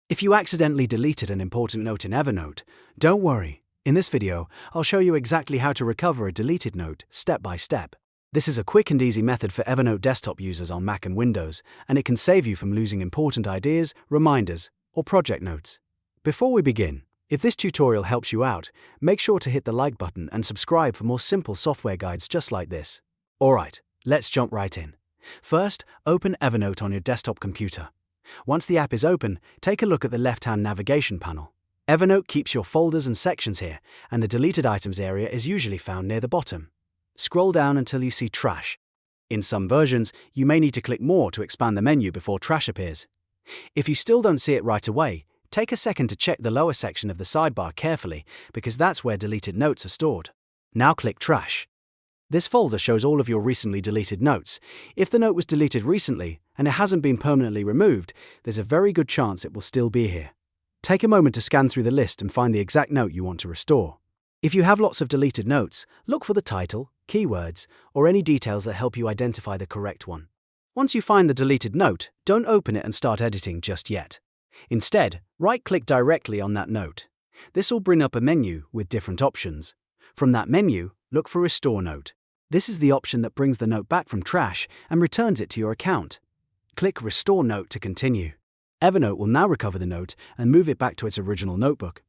If you accidentally deleted an important note in Evernote, don't worry. In this video, I'll show you exactly how to recover a deleted note step by step. This is a quick and easy method for Evernote desktop users on Mac and Windows, and it can save you from losing important ideas, reminders, or project notes. Before we begin, if this tutorial helps you out, make sure to hit the like button and subscribe for more simple software guides just like this. Alright, let's jump right in. First, open Evernote on your desktop computer. Once the app is open, take a look at the left-hand navigation panel. Evernote keeps your folders and sections here, and the deleted items area is usually found near the bottom. Scroll down until you see Trash. In some versions, you may need to click more to expand the menu before Trash appears. If you still don't see it right away, take a second to check the lower section of the sidebar carefully, because that's where deleted notes are stored. Now click Trash. This folder shows all of your recently deleted notes. If the note was deleted recently and it hasn't been permanently removed, there's a very good chance it will still be here. Take a moment to scan through the list and find the exact note you want to restore. If you have lots of deleted notes, look for the title, keywords, or any details that help you identify the correct one. Once you find the deleted note, don't open it and start editing just yet. Instead, right-click directly on that note. This will bring up a menu with different options. From that menu, look for Restore Note. This is the option that brings the note back from trash and returns it to your account. Click Restore Note to continue. Evernote will now recover the note and move it back to its original notebook.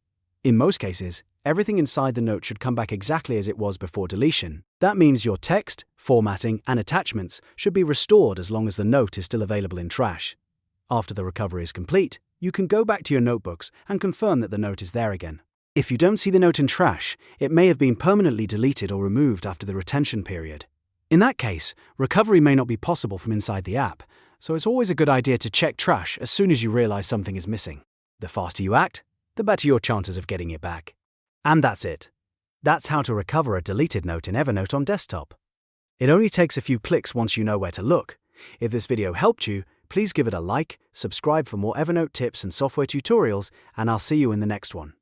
In most cases, everything inside the note should come back exactly as it was before deletion. That means your text, formatting, and attachments should be restored as long as the note is still available in trash. After the recovery is complete, you can go back to your notebooks and confirm that the note is there again. If you don't see the note in trash, it may have been permanently deleted or removed after the retention period. In that case, recovery may not be possible from inside the app, so it's always a good idea to check trash as soon as you realize something is missing. The faster you act, the better your chances of getting it back. And that's it. That's how to recover a deleted note in Evernote on desktop. It only takes a few clicks once you know where to look. If this video helped you, please give it a like, subscribe for more Evernote tips and software tutorials, and I'll see you in the next one.